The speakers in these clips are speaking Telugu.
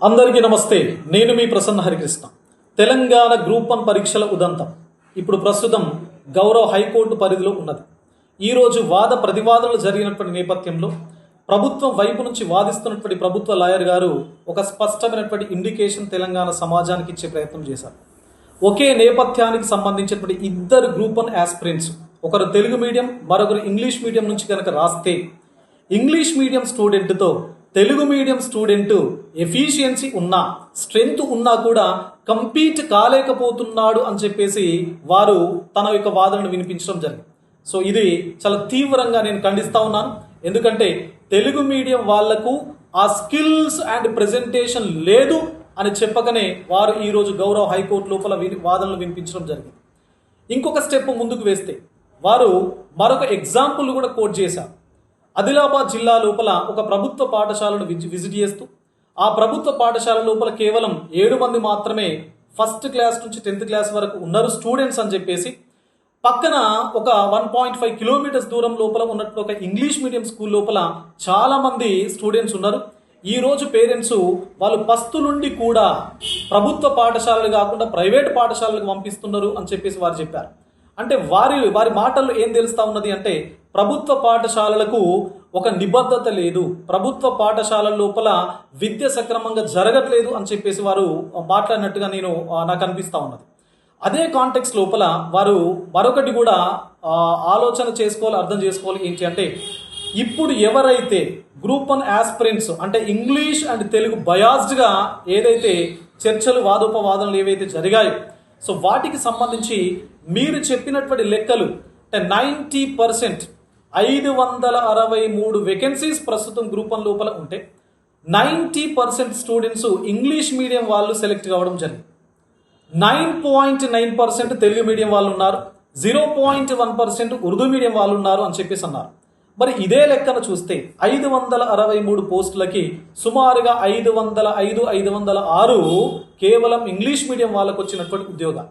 అందరికీ నమస్తే. నేను మీ ప్రసన్న హరికృష్ణ. తెలంగాణ గ్రూప్ 1 పరీక్షల ఉదంతం ఇప్పుడు ప్రస్తుతం గౌరవ హైకోర్టు పరిధిలో ఉన్నది. ఈరోజు వాద ప్రతివాదనలు జరిగినటువంటి నేపథ్యంలో ప్రభుత్వం వైపు నుంచి వాదిస్తున్నటువంటి ప్రభుత్వ లాయర్ గారు ఒక స్పష్టమైనటువంటి ఇండికేషన్ తెలంగాణ సమాజానికి ఇచ్చే ప్రయత్నం చేశారు. ఒకే నేపథ్యానికి సంబంధించినటువంటి ఇద్దరు గ్రూప్ 1 ఆస్పిరెంట్స్, ఒకరు తెలుగు మీడియం, మరొకరు ఇంగ్లీష్ మీడియం నుంచి కనుక రాస్తే ఇంగ్లీష్ మీడియం స్టూడెంట్తో తెలుగు మీడియం స్టూడెంట్ ఎఫిషియన్సీ ఉన్నా, స్ట్రెంగ్త్ ఉన్నా కూడా కంపీట్ కాలేకపోతున్నాడు అని చెప్పేసి వారు తన యొక్క వాదనను వినిపించడం జరిగింది. సో ఇది చాలా తీవ్రంగా నేను ఖండిస్తా ఉన్నాను. ఎందుకంటే తెలుగు మీడియం వాళ్లకు ఆ స్కిల్స్ అండ్ ప్రెజెంటేషన్ లేదు అని చెప్పకనే వారు ఈరోజు గౌరవ హైకోర్టు లోపల వాదనలు వినిపించడం జరిగింది. ఇంకొక స్టెప్ ముందుకు వేస్తే వారు మరొక ఎగ్జాంపుల్ కూడా కోట్ చేశారు. ఆదిలాబాద్ జిల్లా లోపల ఒక ప్రభుత్వ పాఠశాలను విజిట్ చేస్తూ ఆ ప్రభుత్వ పాఠశాల లోపల కేవలం 7 మంది మాత్రమే ఫస్ట్ క్లాస్ నుంచి 10th క్లాస్ వరకు ఉన్నారు స్టూడెంట్స్ అని చెప్పేసి, పక్కన ఒక 1.5 కిలోమీటర్స్ దూరం లోపల ఉన్నట్టు ఒక ఇంగ్లీష్ మీడియం స్కూల్ లోపల చాలా మంది స్టూడెంట్స్ ఉన్నారు. ఈ రోజు పేరెంట్స్ వాళ్ళు పస్తు నుండి కూడా ప్రభుత్వ పాఠశాలలు కాకుండా ప్రైవేట్ పాఠశాలకు పంపిస్తున్నారు అని చెప్పేసి వారు చెప్పారు. అంటే వారి మాటల్లో ఏం తెలుస్తా ఉన్నది అంటే ప్రభుత్వ పాఠశాలలకు ఒక నిబద్ధత లేదు, ప్రభుత్వ పాఠశాలల లోపల విద్య సక్రమంగా జరగట్లేదు అని చెప్పేసి వారు మాట్లాడినట్టుగా నాకు అనిపిస్తా ఉన్నది. అదే కాంటెక్స్ట్ లోపల వారు మరొకటి కూడా ఆలోచన చేసుకోవాలి, అర్థం చేసుకోవాలి. ఏంటి అంటే ఇప్పుడు ఎవరైతే గ్రూప్ 1 ఆస్పిరెంట్స్ అంటే ఇంగ్లీష్ అండ్ తెలుగు బయాస్డ్గా ఏదైతే చర్చలు వాదోపవాదనలు ఏవైతే జరిగాయో, సో వాటికి సంబంధించి మీరు చెప్పినటువంటి లెక్కలు అంటే 90% 563 వేకెన్సీస్ ప్రస్తుతం గ్రూప్ 1 లోపల ఉంటే 90% స్టూడెంట్స్ ఇంగ్లీష్ మీడియం వాళ్ళు సెలెక్ట్ కావడం జరిగింది. 9.9% తెలుగు మీడియం వాళ్ళు ఉన్నారు, 0.1% ఉర్దూ మీడియం వాళ్ళు ఉన్నారు అని చెప్పేసి అన్నారు. మరి ఇదే లెక్కన చూస్తే 563 పోస్టులకి సుమారుగా 506 కేవలం ఇంగ్లీష్ మీడియం వాళ్ళకు వచ్చినటువంటి ఉద్యోగాలు.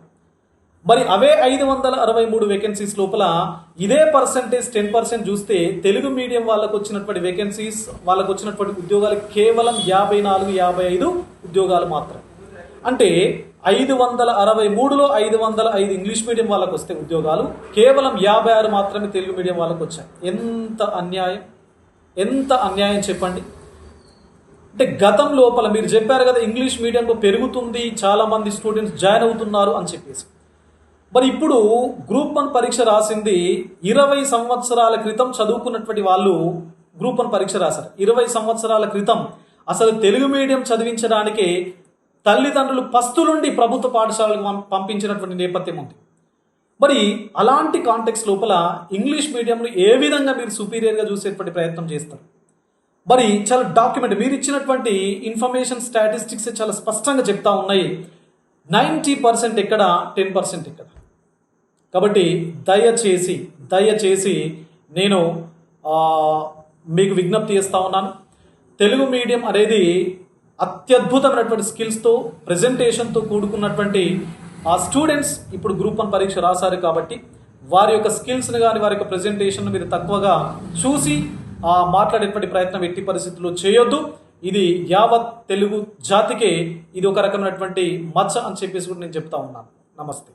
మరి అవే 563 వేకెన్సీస్ లోపల ఇదే పర్సెంటేజ్ 10% చూస్తే తెలుగు మీడియం వాళ్ళకు వచ్చినటువంటి వేకెన్సీస్, వాళ్ళకు వచ్చినటువంటి ఉద్యోగాలు కేవలం 54-55 ఉద్యోగాలు మాత్రం. అంటే 563లో 505 ఇంగ్లీష్ మీడియం వాళ్ళకు వస్తే ఉద్యోగాలు కేవలం 56 మాత్రమే తెలుగు మీడియం వాళ్ళకు వచ్చాయి. ఎంత అన్యాయం చెప్పండి. అంటే గతం లోపల మీరు చెప్పారు కదా ఇంగ్లీష్ మీడియంలో పెరుగుతుంది, చాలా మంది స్టూడెంట్స్ జాయిన్ అవుతున్నారు అని చెప్పేసి. మరి ఇప్పుడు గ్రూప్ 1 పరీక్ష రాసింది 20 సంవత్సరాల క్రితం చదువుకున్నటువంటి వాళ్ళు గ్రూప్ 1 పరీక్ష రాశారు. 20 సంవత్సరాల క్రితం అసలు తెలుగు మీడియం చదివించడానికి తల్లిదండ్రులు పస్తు నుండి ప్రభుత్వ పాఠశాలకు పంపించినటువంటి నేపథ్యం ఉంది. మరి అలాంటి కాంటెక్స్ట్ లోపల ఇంగ్లీష్ మీడియంను ఏ విధంగా మీరు సుపీరియర్గా చూసేటువంటి ప్రయత్నం చేస్తారు? మరి చాలా డాక్యుమెంట్ మీరు ఇచ్చినటువంటి ఇన్ఫర్మేషన్ స్టాటిస్టిక్స్ చాలా స్పష్టంగా చెప్తా ఉన్నాయి. 90% ఎక్కడ, 10% ఎక్కడ. కాబట్టి దయచేసి నేను మీకు విజ్ఞప్తి చేస్తూ ఉన్నాను. తెలుగు మీడియం అనేది అత్యద్భుతమైనటువంటి స్కిల్స్తో, ప్రెజెంటేషన్తో కూడుకున్నటువంటి ఆ స్టూడెంట్స్ ఇప్పుడు గ్రూప్ 1 పరీక్ష రాశారు. కాబట్టి వారి యొక్క స్కిల్స్ని కానీ వారి యొక్క ప్రెజెంటేషన్ మీరు తక్కువగా చూసి మాట్లాడేటువంటి ప్రయత్నం ఎట్టి పరిస్థితుల్లో చేయొద్దు. ఇది యావత్ తెలుగు జాతికే ఇది ఒక రకమైనటువంటి మచ్చ అని చెప్పేసి కూడా నేను చెప్తా ఉన్నాను. నమస్తే.